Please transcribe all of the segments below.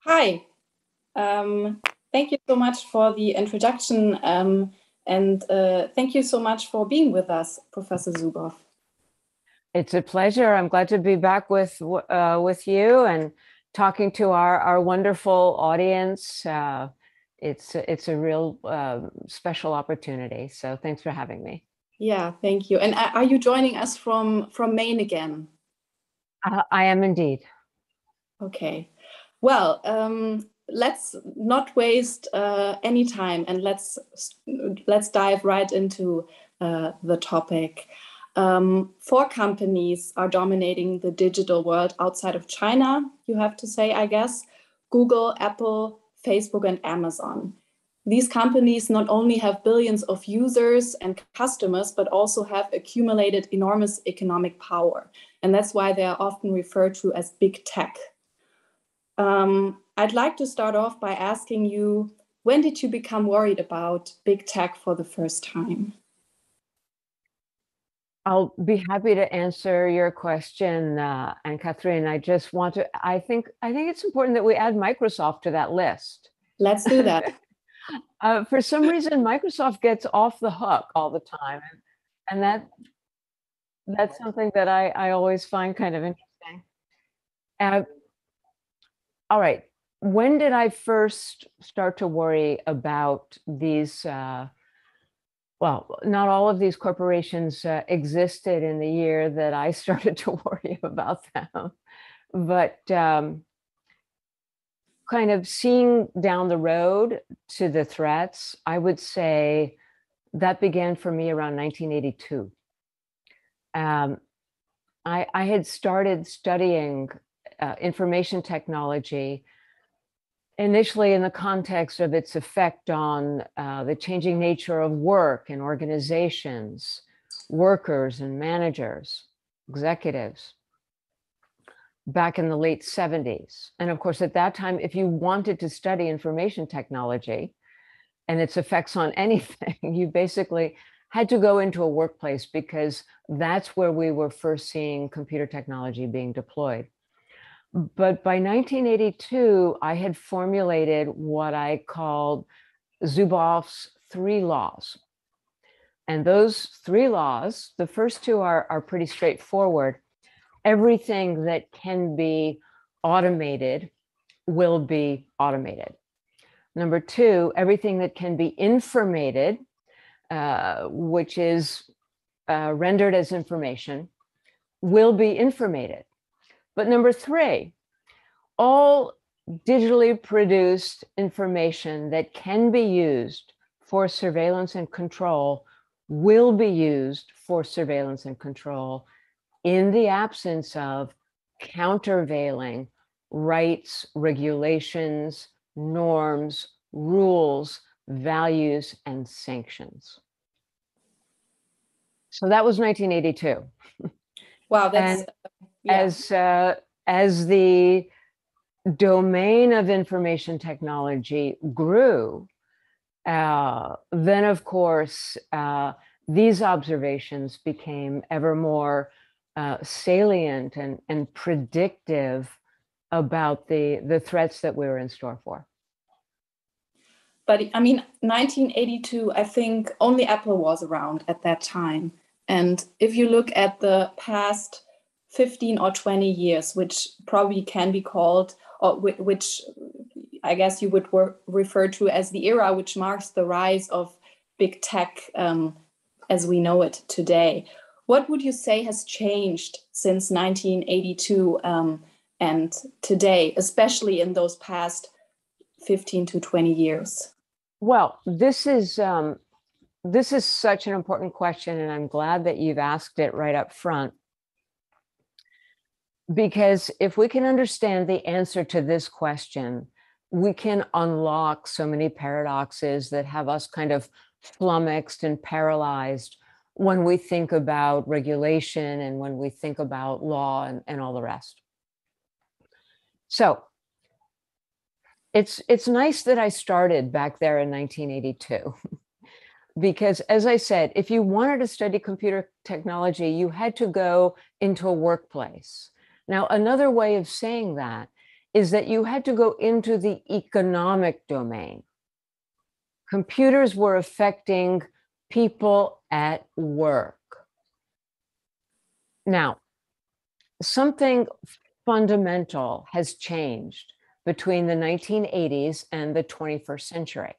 Hi, thank you so much for the introduction, and thank you so much for being with us, Professor Zuboff. It's a pleasure. I'm glad to be back with you and talking to our wonderful audience. It's a real special opportunity. So thanks for having me. Yeah, thank you. And are you joining us from Maine again? I am indeed. Okay. Well, let's not waste any time, and let's dive right into the topic. 4 companies are dominating the digital world outside of China, you have to say, I guess: Google, Apple, Facebook, and Amazon. These companies not only have billions of users and customers, but also have accumulated enormous economic power. And that's why they are often referred to as big tech. I'd like to start off by asking you, when did you become worried about big tech for the first time? I'll be happy to answer your question, Ann-Kathrin. I think it's important that we add Microsoft to that list. Let's do that. For some reason, Microsoft gets off the hook all the time, and that's something that I always find kind of interesting. All right, when did I first start to worry about these? Well, not all of these corporations existed in the year that I started to worry about them, but kind of seeing down the road to the threats, I would say that began for me around 1982. I had started studying information technology initially in the context of its effect on the changing nature of work and organizations, workers and managers, executives, back in the late 70s. And of course, at that time, if you wanted to study information technology and its effects on anything, you basically had to go into a workplace, because that's where we were first seeing computer technology being deployed. But by 1982, I had formulated what I called Zuboff's 3 laws. And those 3 laws, the first 2 are pretty straightforward. Everything that can be automated will be automated. Number 2, everything that can be informated, which is rendered as information, will be informated. But number 3, all digitally produced information that can be used for surveillance and control will be used for surveillance and control in the absence of countervailing rights, regulations, norms, rules, values, and sanctions. So that was 1982. Wow, that's... Yeah. As the domain of information technology grew, then of course, these observations became ever more salient and predictive about the threats that we were in store for. But I mean, 1982, I think only Apple was around at that time. And if you look at the past 15 or 20 years, which probably can be called, or which I guess you would refer to as the era which marks the rise of big tech as we know it today, what would you say has changed since 1982 and today, especially in those past 15 to 20 years? Well, this is such an important question, and I'm glad that you've asked it right up front. Because if we can understand the answer to this question, we can unlock so many paradoxes that have us kind of flummoxed and paralyzed when we think about regulation and when we think about law and all the rest. So it's nice that I started back there in 1982. Because as I said, if you wanted to study computer technology, you had to go into a workplace. Now, another way of saying that is that you had to go into the economic domain. Computers were affecting people at work. Now, something fundamental has changed between the 1980s and the 21st century.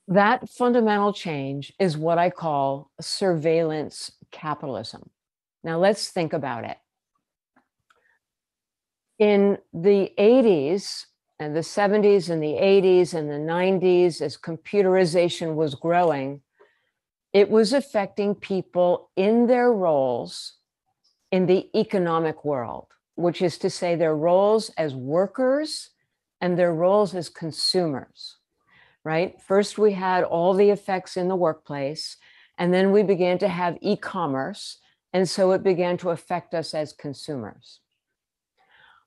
That fundamental change is what I call surveillance capitalism. Now let's think about it. In the 80s and the 70s and the 80s and the 90s, as computerization was growing, it was affecting people in their roles in the economic world, which is to say their roles as workers and their roles as consumers, right? First, we had all the effects in the workplace, and then we began to have e-commerce, and so it began to affect us as consumers.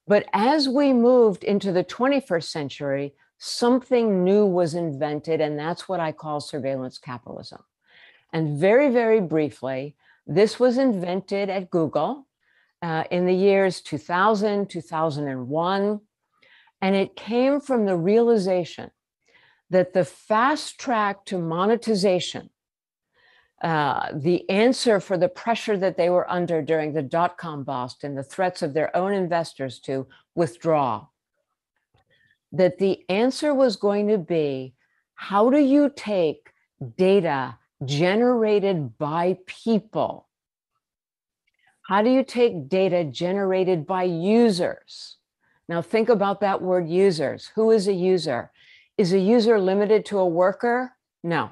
But as we moved into the 21st century, something new was invented, and that's what I call surveillance capitalism. And very, very briefly, this was invented at Google in the years 2000, 2001, and it came from the realization that the fast track to monetization, the answer for the pressure that they were under during the dot-com bust and the threats of their own investors to withdraw, that the answer was going to be, how do you take data generated by people? How do you take data generated by users? Now think about that word users. Who is a user? Is a user limited to a worker? No.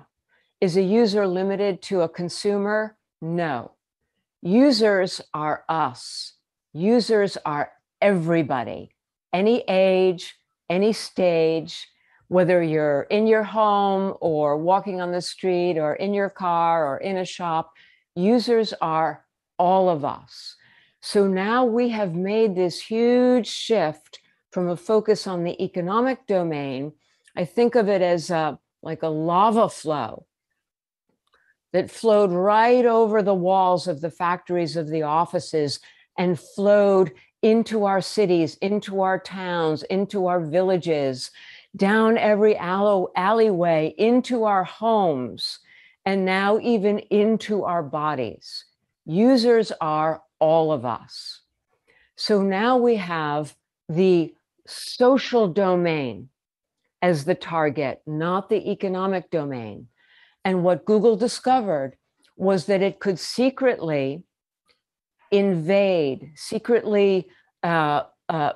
Is a user limited to a consumer? No. Users are us. Users are everybody, any age, any stage, whether you're in your home or walking on the street or in your car or in a shop, users are all of us. So now we have made this huge shift from a focus on the economic domain. I think of it as like a lava flow that flowed right over the walls of the factories, of the offices, and flowed into our cities, into our towns, into our villages, down every alleyway, into our homes, and now even into our bodies. Users are all of us. So now we have the social domain as the target, not the economic domain. And what Google discovered was that it could secretly invade, secretly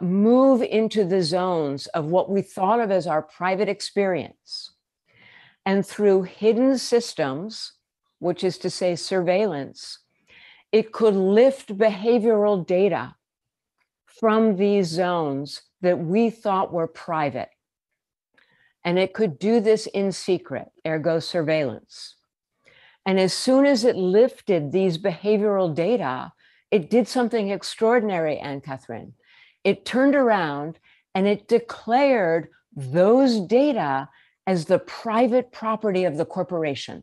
move into the zones of what we thought of as our private experience. And through hidden systems, which is to say surveillance, it could lift behavioral data from these zones that we thought were private. And it could do this in secret, ergo surveillance. And as soon as it lifted these behavioral data, it did something extraordinary, Ann-Kathrin. It turned around and it declared those data as the private property of the corporation.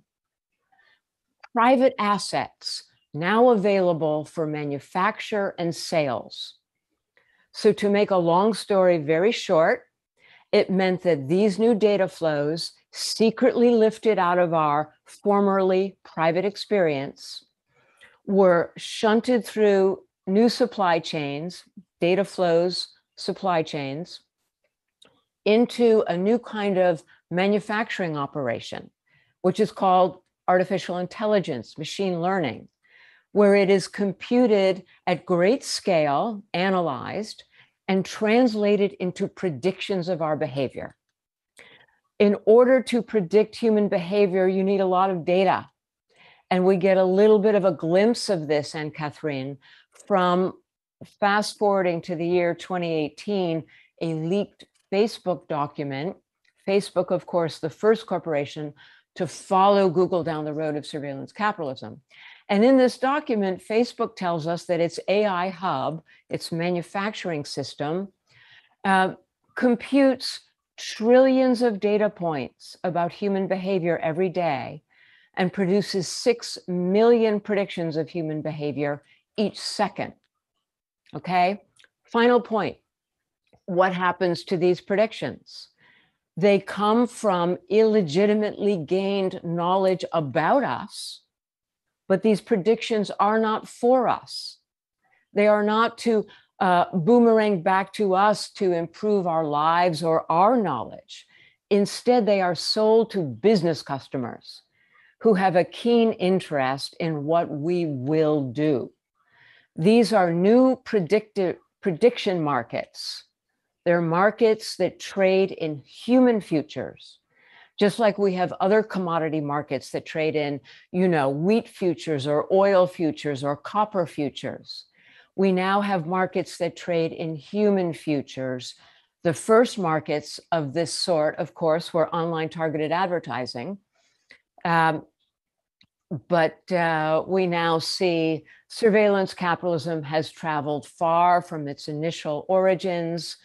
Private assets now available for manufacture and sales. So to make a long story very short, it meant that these new data flows, secretly lifted out of our formerly private experience, were shunted through new supply chains, data flows, supply chains, into a new kind of manufacturing operation, which is called artificial intelligence, machine learning, where it is computed at great scale, analyzed, and translated into predictions of our behavior. In order to predict human behavior, you need a lot of data. And we get a little bit of a glimpse of this, Ann-Kathrin, from fast forwarding to the year 2018, a leaked Facebook document. Facebook, of course, the first corporation to follow Google down the road of surveillance capitalism. And in this document, Facebook tells us that its AI hub, its manufacturing system, computes trillions of data points about human behavior every day and produces 6 million predictions of human behavior each second. Okay? Final point, what happens to these predictions? They come from illegitimately gained knowledge about us, but these predictions are not for us. They are not to boomerang back to us to improve our lives or our knowledge. Instead, they are sold to business customers who have a keen interest in what we will do. These are new prediction markets. They're markets that trade in human futures, just like we have other commodity markets that trade in, wheat futures or oil futures or copper futures. We now have markets that trade in human futures. The first markets of this sort, of course, were online targeted advertising. But we now see surveillance capitalism has traveled far from its initial origins.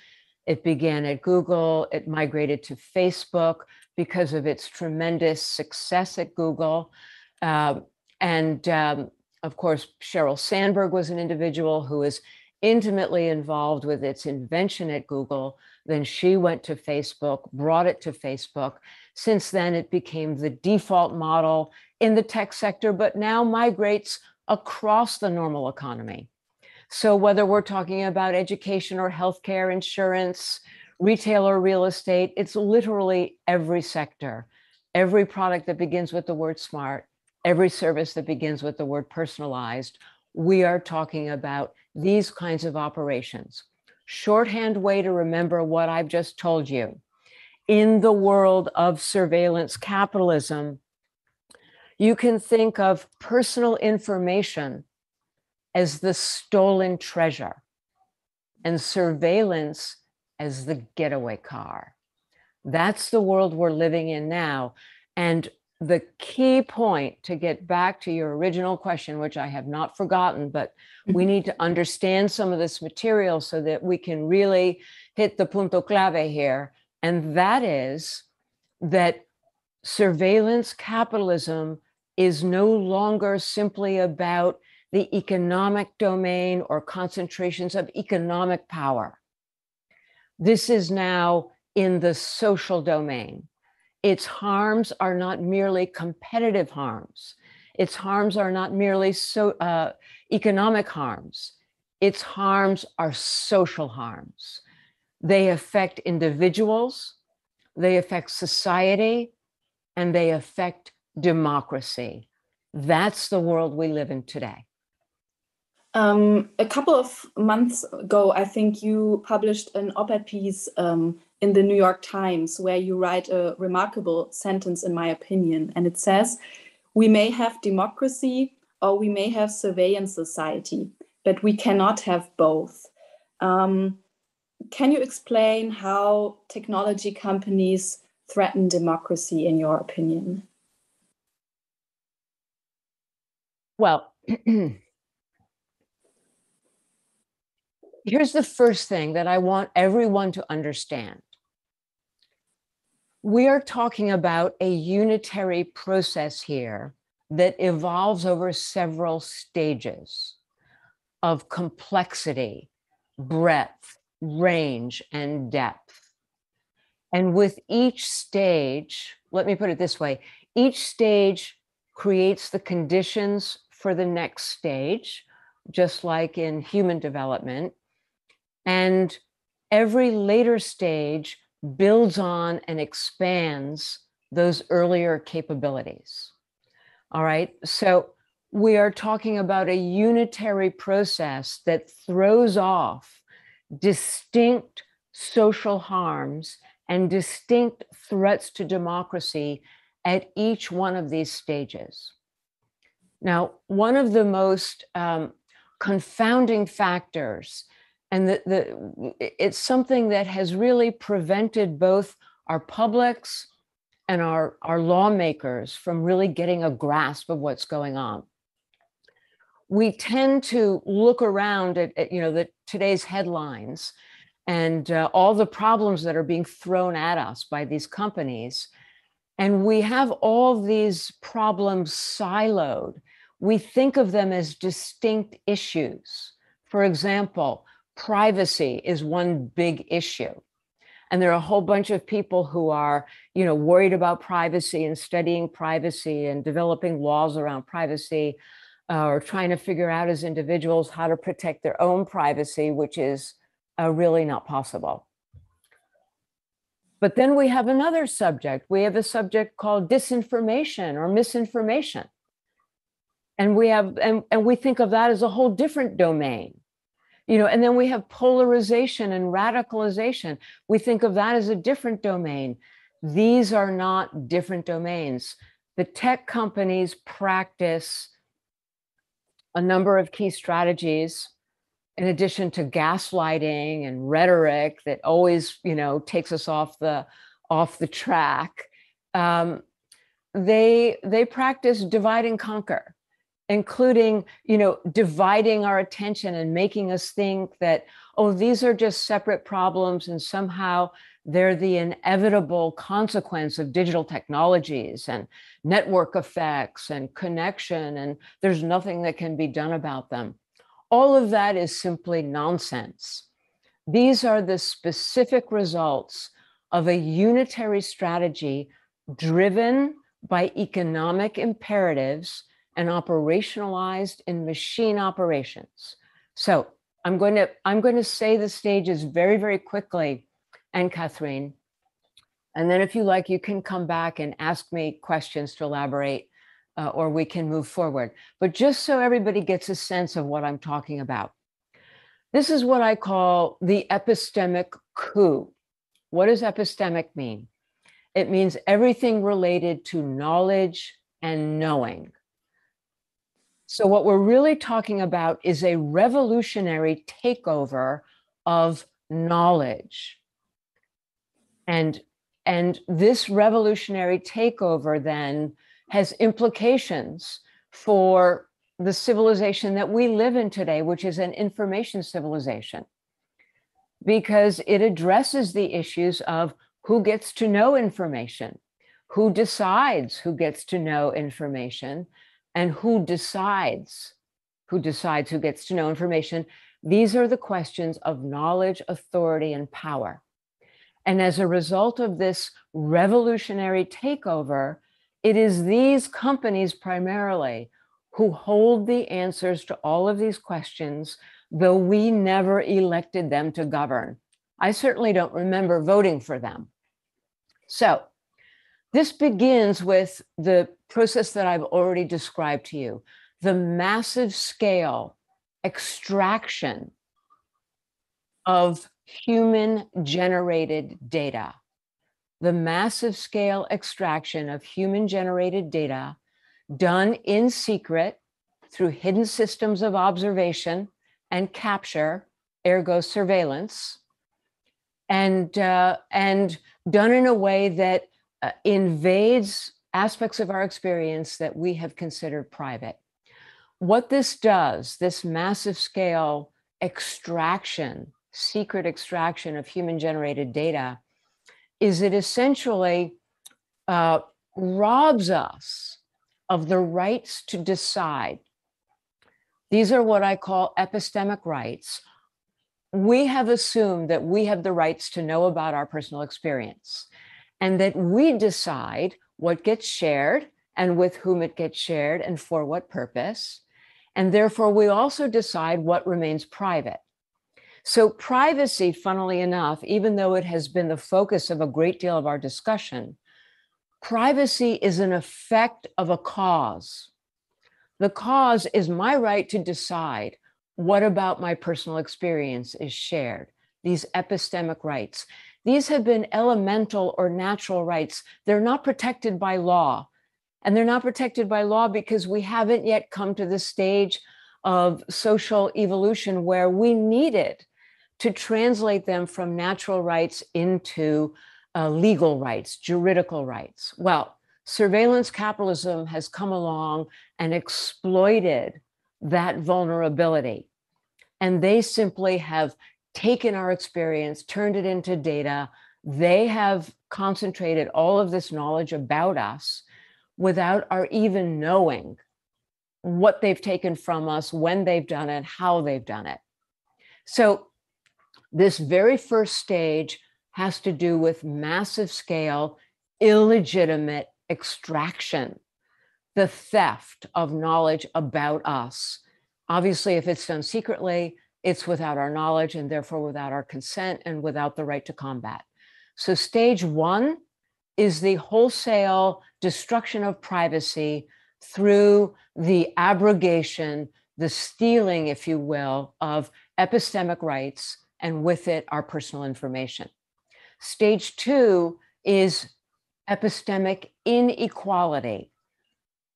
It began at Google, it migrated to Facebook because of its tremendous success at Google. Of course, Sheryl Sandberg was an individual who was intimately involved with its invention at Google. Then she went to Facebook, brought it to Facebook. Since then, it became the default model in the tech sector, but now migrates across the normal economy. So whether we're talking about education or healthcare, insurance, retail or real estate, it's literally every sector, every product that begins with the word smart, every service that begins with the word personalized. We are talking about these kinds of operations. Shorthand way to remember what I've just told you. In the world of surveillance capitalism, you can think of personal information as the stolen treasure and surveillance as the getaway car. That's the world we're living in now. And the key point, to get back to your original question, which I have not forgotten, but we need to understand some of this material so that we can really hit the punto clave here. And that is that surveillance capitalism is no longer simply about the economic domain or concentrations of economic power. This is now in the social domain. Its harms are not merely competitive harms. Its harms are not merely economic harms. Its harms are social harms. They affect individuals, they affect society, and they affect democracy. That's the world we live in today. A couple of months ago, I think you published an op-ed piece in the New York Times where you write a remarkable sentence, in my opinion, and it says, "We may have democracy or we may have surveillance society, but we cannot have both." Can you explain how technology companies threaten democracy, in your opinion? Well, here's the first thing that I want everyone to understand. We are talking about a unitary process here that evolves over several stages of complexity, breadth, range, and depth. And with each stage, let me put it this way, each stage creates the conditions for the next stage, just like in human development. And every later stage builds on and expands those earlier capabilities. All right, so we are talking about a unitary process that throws off distinct social harms and distinct threats to democracy at each one of these stages. Now, one of the most confounding factors, and it's something that has really prevented both our publics and our lawmakers from really getting a grasp of what's going on. We tend to look around at today's headlines and all the problems that are being thrown at us by these companies. And we have all these problems siloed. We think of them as distinct issues. For example, privacy is one big issue. And there are a whole bunch of people who are, worried about privacy and studying privacy and developing laws around privacy, or trying to figure out as individuals how to protect their own privacy, which is really not possible. But then we have another subject. We have a subject called disinformation or misinformation. And we think of that as a whole different domain. And then we have polarization and radicalization. We think of that as a different domain. These are not different domains. The tech companies practice a number of key strategies in addition to gaslighting and rhetoric that always, takes us off the track. They practice divide and conquer, including, dividing our attention and making us think that, oh, these are just separate problems and somehow they're the inevitable consequence of digital technologies and network effects and connection, and there's nothing that can be done about them. All of that is simply nonsense. These are the specific results of a unitary strategy driven by economic imperatives and operationalized in machine operations. So I'm going to say the stages very, very quickly, Ann-Kathrin, and then if you like, you can come back and ask me questions to elaborate, or we can move forward. But just so everybody gets a sense of what I'm talking about, this is what I call the epistemic coup. What does epistemic mean? It means everything related to knowledge and knowing. So what we're really talking about is a revolutionary takeover of knowledge. And this revolutionary takeover then has implications for the civilization that we live in today, which is an information civilization, because it addresses the issues of who gets to know information, who decides who gets to know information, and who decides who gets to know information. These are the questions of knowledge, authority, and power. And as a result of this revolutionary takeover, it is these companies primarily who hold the answers to all of these questions, though we never elected them to govern. I certainly don't remember voting for them. So this begins with the process that I've already described to you, the massive scale extraction of human-generated data. The massive scale extraction of human-generated data done in secret through hidden systems of observation and capture, ergo surveillance, and done in a way that invades aspects of our experience that we have considered private. What this does, this massive scale extraction, secret extraction of human-generated data, is it essentially robs us of the rights to decide. These are what I call epistemic rights. We have assumed that we have the rights to know about our personal experience, and that we decide what gets shared and with whom it gets shared and for what purpose. And therefore, we also decide what remains private. So privacy, funnily enough, even though it has been the focus of a great deal of our discussion, privacy is an effect of a cause. The cause is my right to decide what about my personal experience is shared, these epistemic rights. These have been elemental or natural rights. They're not protected by law. And they're not protected by law because we haven't yet come to the stage of social evolution where we needed to translate them from natural rights into legal rights, juridical rights. Well, surveillance capitalism has come along and exploited that vulnerability. And they simply have taken our experience, turned it into data. They have concentrated all of this knowledge about us without our even knowing what they've taken from us, when they've done it, how they've done it. So This very first stage has to do with massive scale, illegitimate extraction, the theft of knowledge about us. Obviously, if it's done secretly, it's without our knowledge and therefore without our consent and without the right to combat. So stage one is the wholesale destruction of privacy through the abrogation, the stealing, if you will, of epistemic rights, and with it, our personal information. Stage two is epistemic inequality.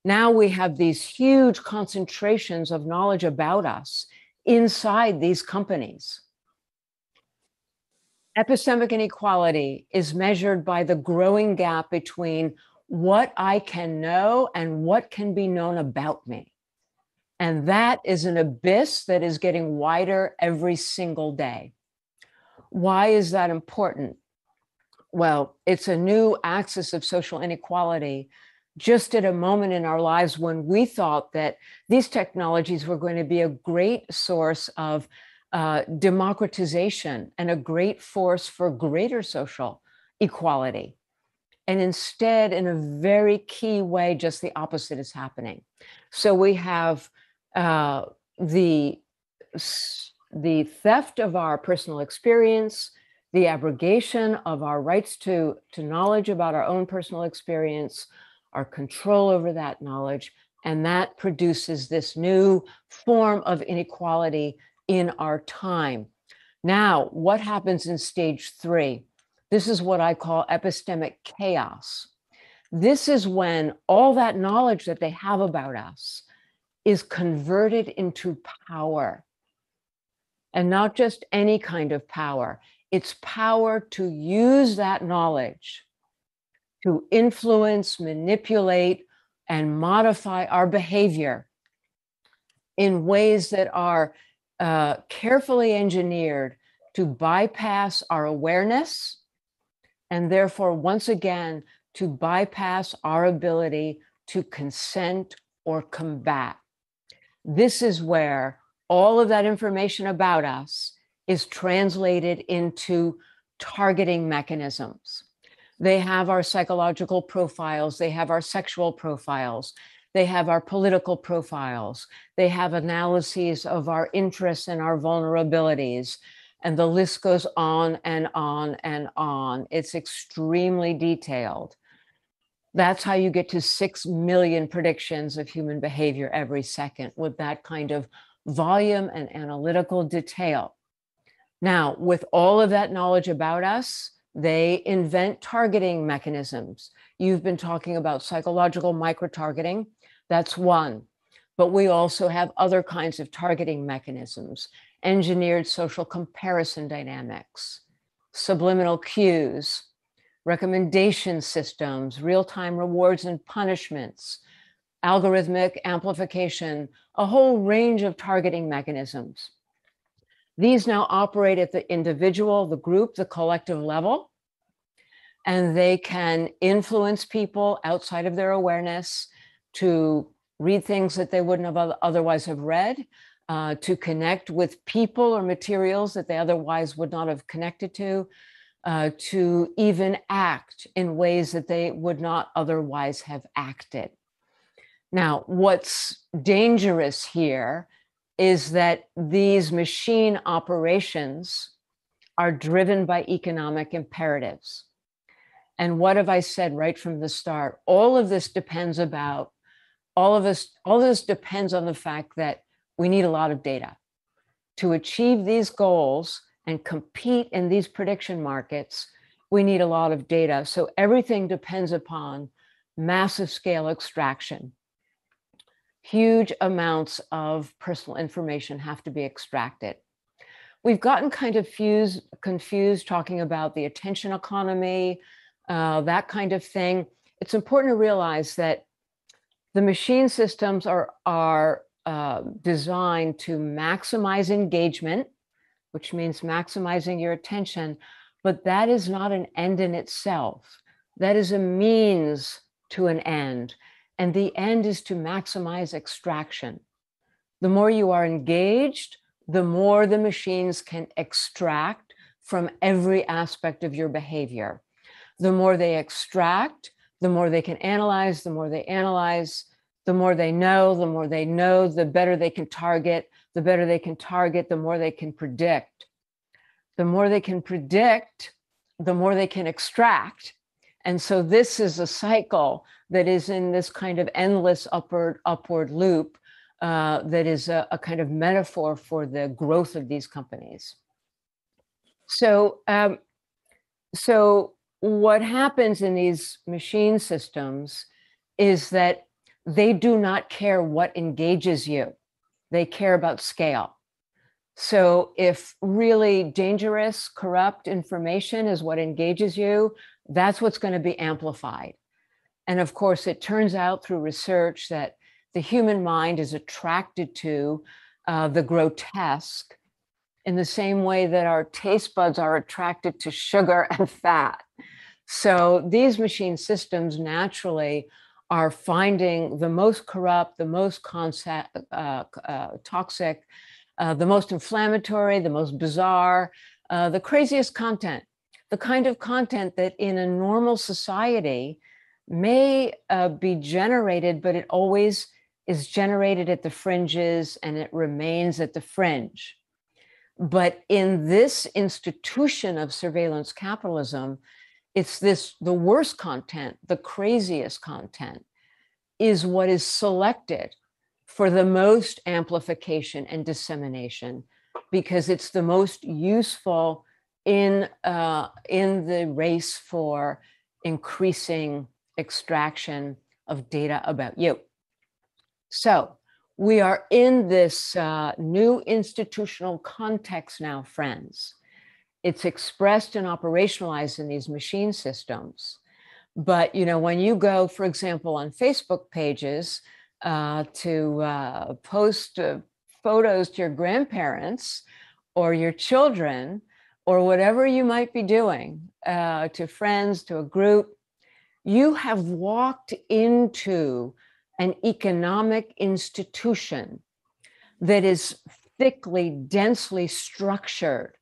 Now we have these huge concentrations of knowledge about us inside these companies. Epistemic inequality is measured by the growing gap between what I can know and what can be known about me. And that is an abyss that is getting wider every single day. Why is that important? Well, it's a new axis of social inequality just at a moment in our lives when we thought that these technologies were going to be a great source of democratization and a great force for greater social equality. And instead, in a very key way, just the opposite is happening. So we have the theft of our personal experience, the abrogation of our rights to knowledge about our own personal experience, our control over that knowledge, and that produces this new form of inequality in our time. Now, what happens in stage three? This is what I call epistemic chaos. This is when all that knowledge that they have about us is converted into power. And not just any kind of power. It's power to use that knowledge to influence, manipulate, and modify our behavior in ways that are carefully engineered to bypass our awareness, and therefore, once again, to bypass our ability to consent or combat. This is where all of that information about us is translated into targeting mechanisms. They have our psychological profiles, they have our sexual profiles, they have our political profiles, they have analyses of our interests and our vulnerabilities, and the list goes on and on and on. It's extremely detailed. That's how you get to 6 million predictions of human behavior every second with that kind of volume and analytical detail. Now, with all of that knowledge about us, they invent targeting mechanisms. You've been talking about psychological micro-targeting. That's one. But we also have other kinds of targeting mechanisms, engineered social comparison dynamics, subliminal cues, recommendation systems, real-time rewards and punishments, algorithmic amplification, a whole range of targeting mechanisms. These now operate at the individual, the group, the collective level, and they can influence people outside of their awareness to read things that they wouldn't have otherwise have read, to connect with people or materials that they otherwise would not have connected to even act in ways that they would not otherwise have acted. Now, what's dangerous here is that these machine operations are driven by economic imperatives. And what have I said right from the start? All of this depends on the fact that we need a lot of data. To achieve these goals and compete in these prediction markets, we need a lot of data. So everything depends upon massive scale extraction. Huge amounts of personal information have to be extracted. We've gotten kind of confused talking about the attention economy, that kind of thing. It's important to realize that the machine systems are designed to maximize engagement, which means maximizing your attention, but that is not an end in itself. That is a means to an end. And the end is to maximize extraction. The more you are engaged, the more the machines can extract from every aspect of your behavior. The more they extract, the more they can analyze, the more they analyze, the more they know, the better they can target, the better they can target, the more they can predict. The more they can predict, the more they can extract. And so this is a cycle that is in this kind of endless upward loop that is a kind of metaphor for the growth of these companies. So what happens in these machine systems is that they do not care what engages you. They care about scale. So if really dangerous, corrupt information is what engages you, that's what's going to be amplified. And of course, it turns out through research that the human mind is attracted to the grotesque in the same way that our taste buds are attracted to sugar and fat. So these machine systems naturally are finding the most corrupt, the most toxic, the most inflammatory, the most bizarre, the craziest content, the kind of content that in a normal society may be generated, but it always is generated at the fringes and it remains at the fringe. But in this institution of surveillance capitalism, it's the worst content, the craziest content is what is selected for the most amplification and dissemination, because it's the most useful in the race for increasing extraction of data about you. So we are in this new institutional context now, friends. It's expressed and operationalized in these machine systems. But when you go, for example, on Facebook pages to post photos to your grandparents or your children or whatever you might be doing to friends, to a group, you have walked into an economic institution that is thickly, densely structured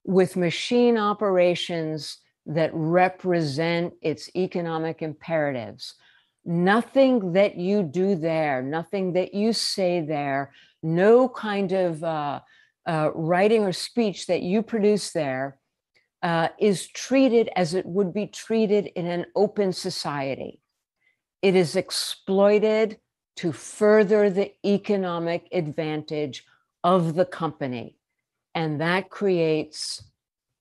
with machine operations that represent its economic imperatives. Nothing that you do there, nothing that you say there, no kind of writing or speech that you produce there is treated as it would be treated in an open society. It is exploited to further the economic advantage of the company. And that creates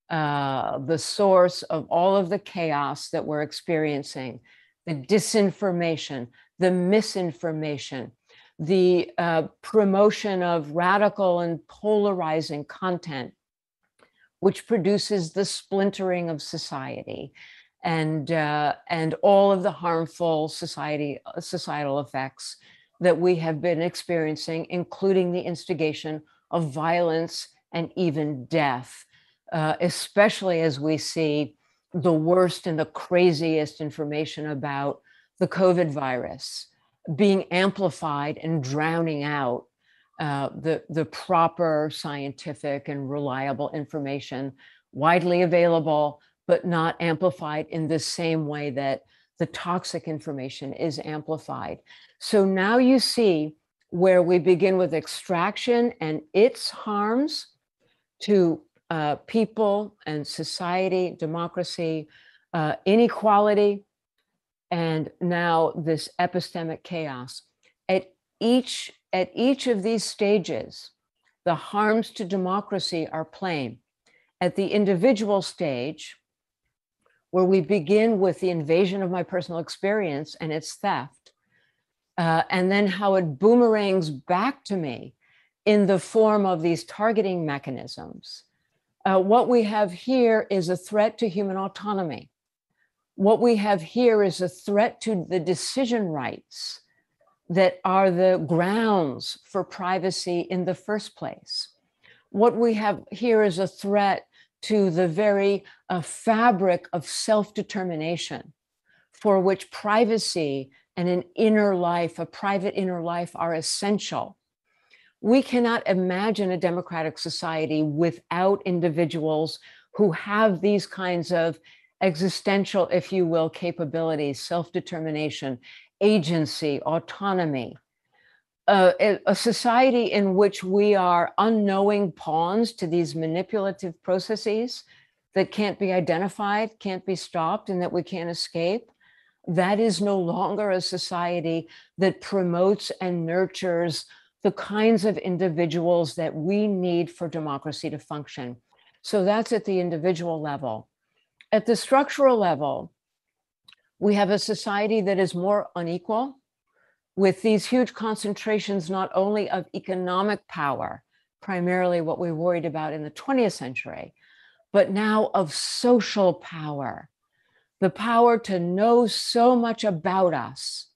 the source of all of the chaos that we're experiencing, the disinformation, the misinformation, the promotion of radical and polarizing content, which produces the splintering of society and all of the harmful societal effects that we have been experiencing, including the instigation of violence and even death, especially as we see the worst and the craziest information about the COVID virus being amplified and drowning out the proper scientific and reliable information widely available, but not amplified in the same way that the toxic information is amplified. So now you see where we begin with extraction and its harms to people and society, democracy, inequality, and now this epistemic chaos. At each of these stages, the harms to democracy are plain. At the individual stage, where we begin with the invasion of my personal experience and its theft, and then how it boomerangs back to me in the form of these targeting mechanisms. What we have here is a threat to human autonomy. What we have here is a threat to the decision rights that are the grounds for privacy in the first place. What we have here is a threat to the very fabric of self-determination, for which privacy and an inner life, a private inner life, are essential. We cannot imagine a democratic society without individuals who have these kinds of existential, if you will, capabilities, self-determination, agency, autonomy. A society in which we are unknowing pawns to these manipulative processes that can't be identified, can't be stopped, and that we can't escape. That is no longer a society that promotes and nurtures the kinds of individuals that we need for democracy to function. So that's at the individual level. At the structural level, we have a society that is more unequal, with these huge concentrations not only of economic power, primarily what we worried about in the 20th century, but now of social power, the power to know so much about us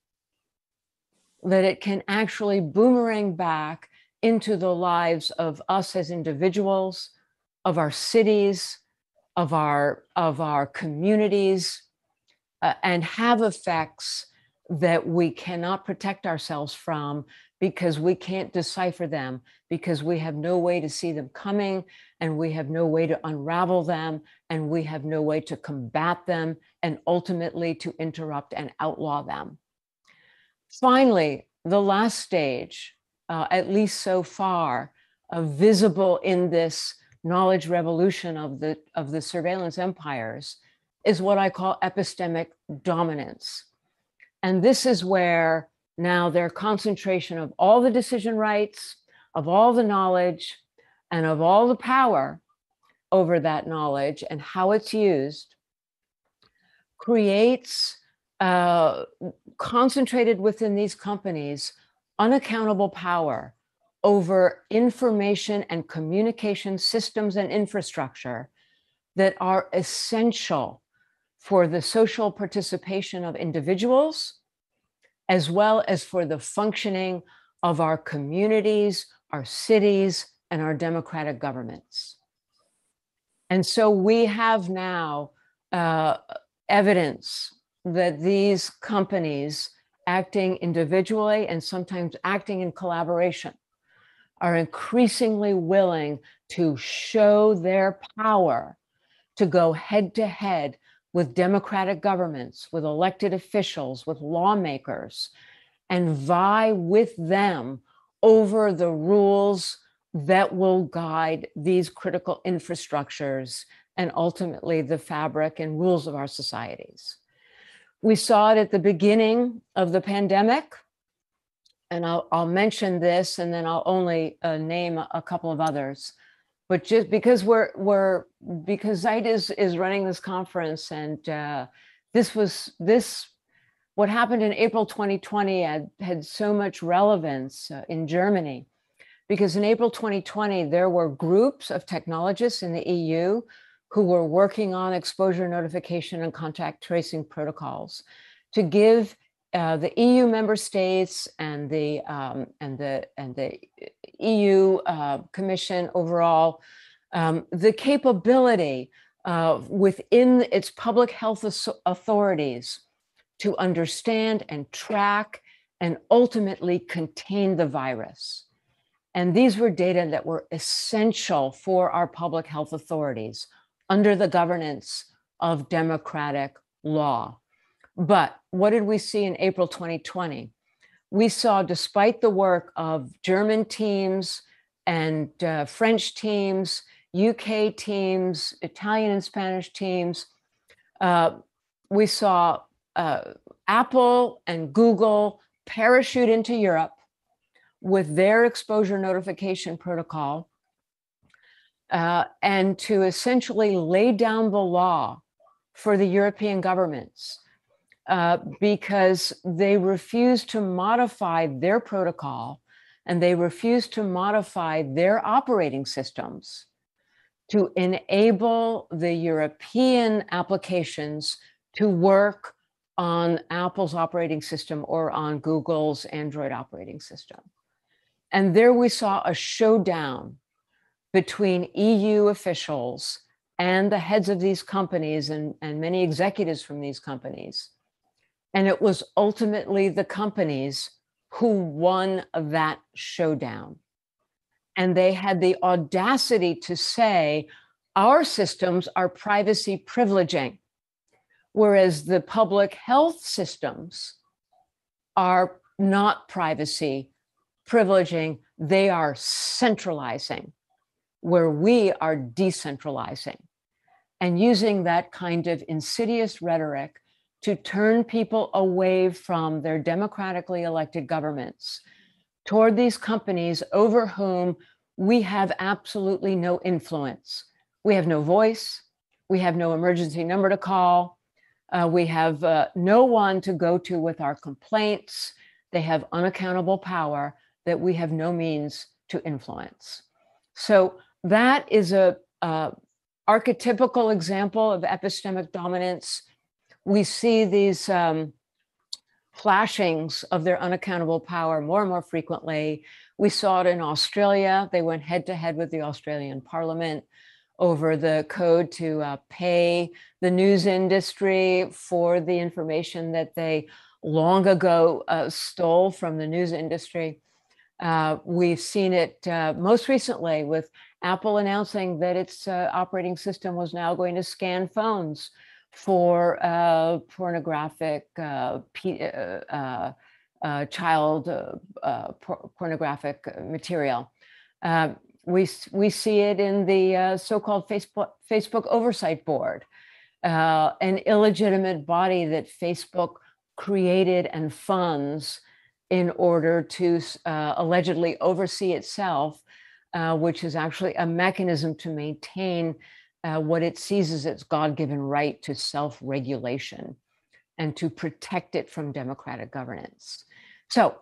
that it can actually boomerang back into the lives of us as individuals, of our cities, of our communities, and have effects that we cannot protect ourselves from because we can't decipher them, because we have no way to see them coming, and we have no way to unravel them, and we have no way to combat them, and ultimately to interrupt and outlaw them. Finally, the last stage, at least so far, visible in this knowledge revolution of the surveillance empires, is what I call epistemic dominance. And this is where now their concentration of all the decision rights, of all the knowledge, and of all the power over that knowledge and how it's used creates concentrated within these companies unaccountable power over information and communication systems and infrastructure that are essential for the social participation of individuals, as well as for the functioning of our communities, our cities, and our democratic governments. And so we have now evidence that these companies, acting individually and sometimes acting in collaboration, are increasingly willing to show their power to go head to head with democratic governments, with elected officials, with lawmakers, and vie with them over the rules that will guide these critical infrastructures and ultimately the fabric and rules of our societies. We saw it at the beginning of the pandemic, and I'll mention this and then I'll only name a couple of others. But just because because ZEIT is running this conference, and what happened in April 2020 had so much relevance in Germany, because in April 2020 there were groups of technologists in the EU who were working on exposure notification and contact tracing protocols to give the EU member states and the EU Commission overall the capability within its public health authorities to understand and track and ultimately contain the virus. And these were data that were essential for our public health authorities under the governance of democratic law. But what did we see in April 2020? We saw, despite the work of German teams and French teams, UK teams, Italian and Spanish teams, we saw Apple and Google parachute into Europe with their exposure notification protocol and to essentially lay down the law for the European governments. Because they refused to modify their protocol and they refused to modify their operating systems to enable the European applications to work on Apple's operating system or on Google's Android operating system. And there we saw a showdown between EU officials and the heads of these companies and many executives from these companies. And it was ultimately the companies who won that showdown. And they had the audacity to say, our systems are privacy privileging, whereas the public health systems are not privacy privileging, they are centralizing, where we are decentralizing. And using that kind of insidious rhetoric to turn people away from their democratically elected governments toward these companies over whom we have absolutely no influence. We have no voice, we have no emergency number to call, we have no one to go to with our complaints. They have unaccountable power that we have no means to influence. So that is a archetypical example of epistemic dominance. We see these flashings of their unaccountable power more and more frequently. We saw it in Australia. They went head to head with the Australian Parliament over the code to pay the news industry for the information that they long ago stole from the news industry. We've seen it most recently with Apple announcing that its operating system was now going to scan phones for pornographic, child pornographic material. We see it in the so-called Facebook Oversight Board, an illegitimate body that Facebook created and funds in order to allegedly oversee itself, which is actually a mechanism to maintain what it sees as its God-given right to self-regulation and to protect it from democratic governance. So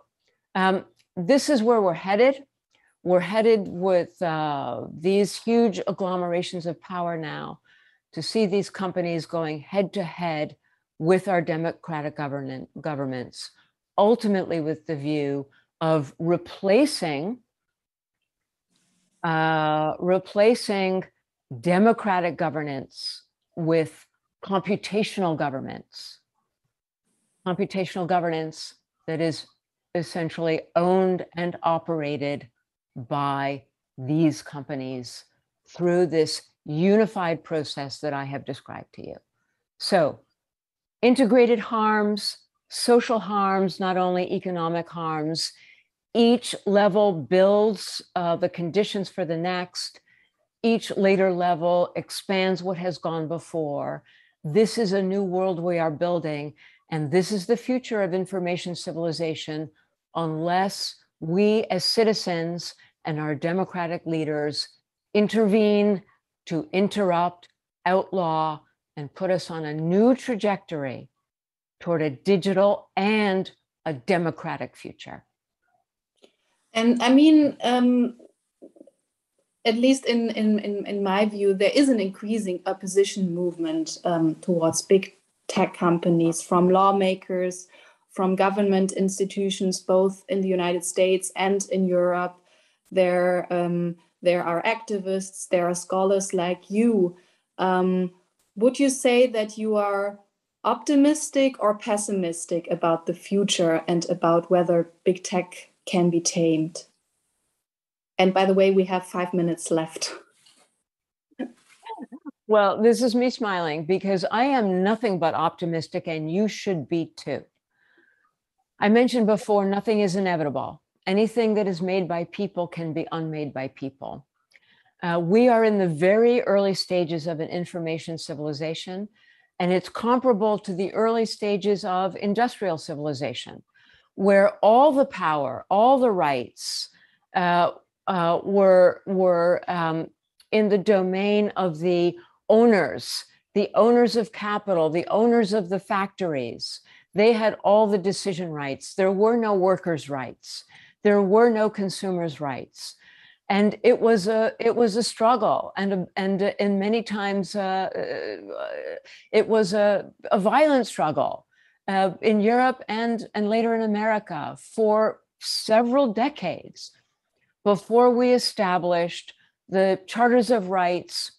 this is where we're headed. We're headed with these huge agglomerations of power now to see these companies going head to head with our democratic governments, ultimately with the view of replacing democratic governance with computational governance that is essentially owned and operated by these companies through this unified process that I have described to you. So integrated harms, social harms, not only economic harms. Each level builds the conditions for the next. Each later level expands what has gone before. This is a new world we are building, and this is the future of information civilization unless we as citizens and our democratic leaders intervene to interrupt, outlaw, and put us on a new trajectory toward a digital and a democratic future. And I mean, at least in my view, there is an increasing opposition movement towards big tech companies, from lawmakers, from government institutions, both in the United States and in Europe. There are activists, there are scholars like you. Would you say that you are optimistic or pessimistic about the future and about whether big tech can be tamed? And by the way, we have 5 minutes left. Well, this is me smiling because I am nothing but optimistic, and you should be too. I mentioned before, nothing is inevitable. Anything that is made by people can be unmade by people. We are in the very early stages of an information civilization, and it's comparable to the early stages of industrial civilization, where all the power, all the rights were in the domain of the owners of capital, the owners of the factories. They had all the decision rights. There were no workers' rights. There were no consumers' rights. And it was a struggle, and in many times it was a violent struggle in Europe and later in America for several decades before we established the charters of rights,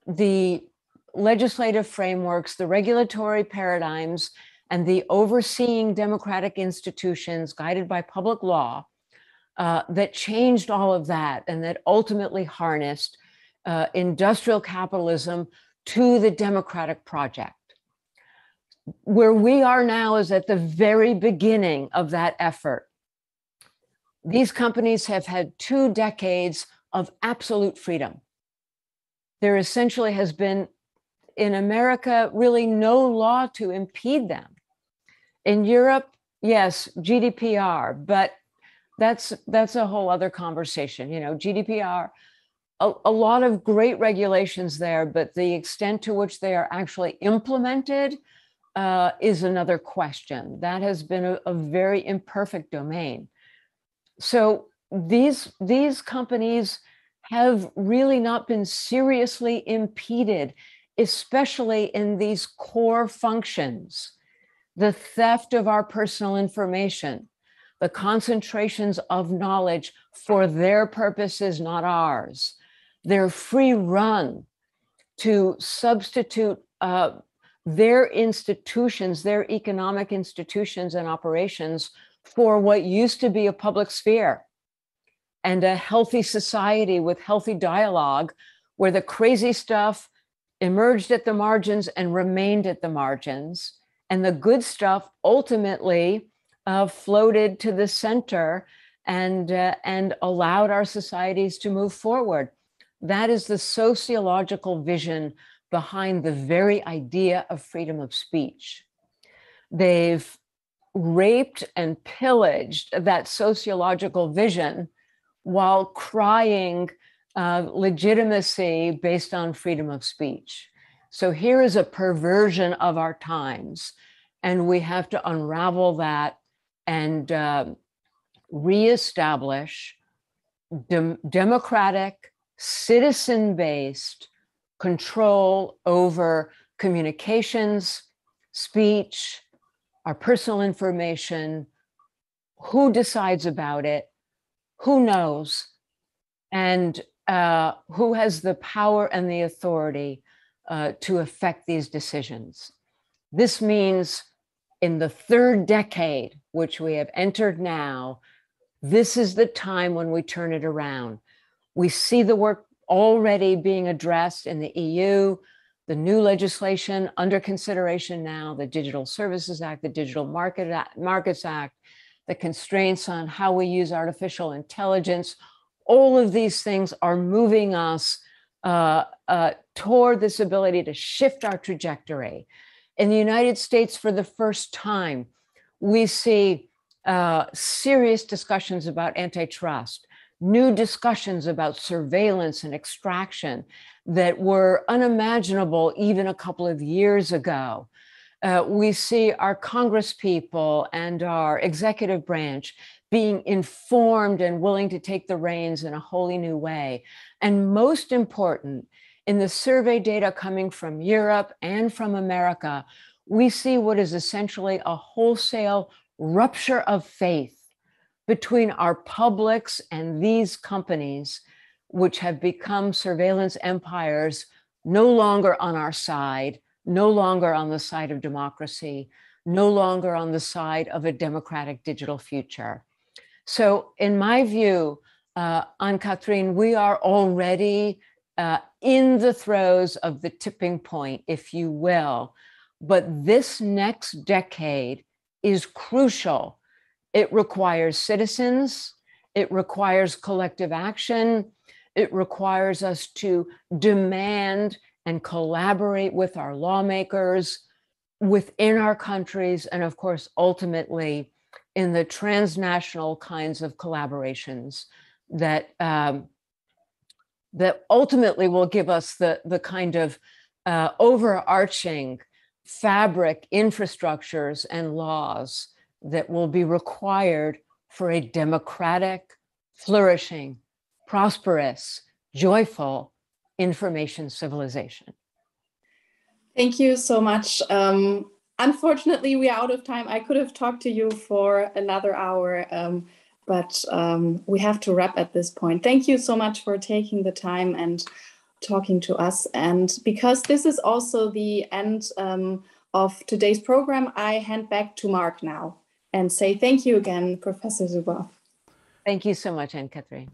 the legislative frameworks, the regulatory paradigms, and the overseeing democratic institutions guided by public law that changed all of that and that ultimately harnessed industrial capitalism to the democratic project. Where we are now is at the very beginning of that effort. These companies have had 2 decades of absolute freedom. There essentially has been, in America, really no law to impede them. In Europe, yes, GDPR, but that's a whole other conversation. You know, GDPR, a lot of great regulations there, but the extent to which they are actually implemented is another question. That has been a very imperfect domain. So these companies have really not been seriously impeded, especially in these core functions: the theft of our personal information, the concentrations of knowledge for their purposes, not ours, their free run to substitute their institutions, their economic institutions and operations for what used to be a public sphere and a healthy society with healthy dialogue, where the crazy stuff emerged at the margins and remained at the margins, and the good stuff ultimately floated to the center and allowed our societies to move forward. That is the sociological vision behind the very idea of freedom of speech. They've raped and pillaged that sociological vision while crying legitimacy based on freedom of speech. So here is a perversion of our times, and we have to unravel that and reestablish democratic, citizen-based control over communications, speech, our personal information, who decides about it, who knows, and who has the power and the authority to affect these decisions. This means in the 3rd decade, which we have entered now, this is the time when we turn it around. We see the work already being addressed in the EU, the new legislation under consideration now, the Digital Services Act, the Digital Markets Act, the constraints on how we use artificial intelligence. All of these things are moving us toward this ability to shift our trajectory. In the United States, for the first time, we see serious discussions about antitrust, new discussions about surveillance and extraction that were unimaginable even a couple of years ago. We see our congresspeople and our executive branch being informed and willing to take the reins in a wholly new way. And most important, in the survey data coming from Europe and from America, we see what is essentially a wholesale rupture of faith between our publics and these companies, which have become surveillance empires, no longer on our side, no longer on the side of democracy, no longer on the side of a democratic digital future. So in my view, Ann-Kathrin, we are already in the throes of the tipping point, if you will. But this next decade is crucial. It requires citizens, it requires collective action, it requires us to demand and collaborate with our lawmakers within our countries, and of course, ultimately in the transnational kinds of collaborations that that ultimately will give us the kind of overarching fabric, infrastructures, and laws that will be required for a democratic, flourishing, prosperous, joyful information civilization. Thank you so much. Unfortunately, we are out of time. I could have talked to you for another hour, but we have to wrap at this point. Thank you so much for taking the time and talking to us. And because this is also the end of today's program, I hand back to Mark now and say thank you again, Professor Zuboff. Thank you so much, Ann-Kathrin.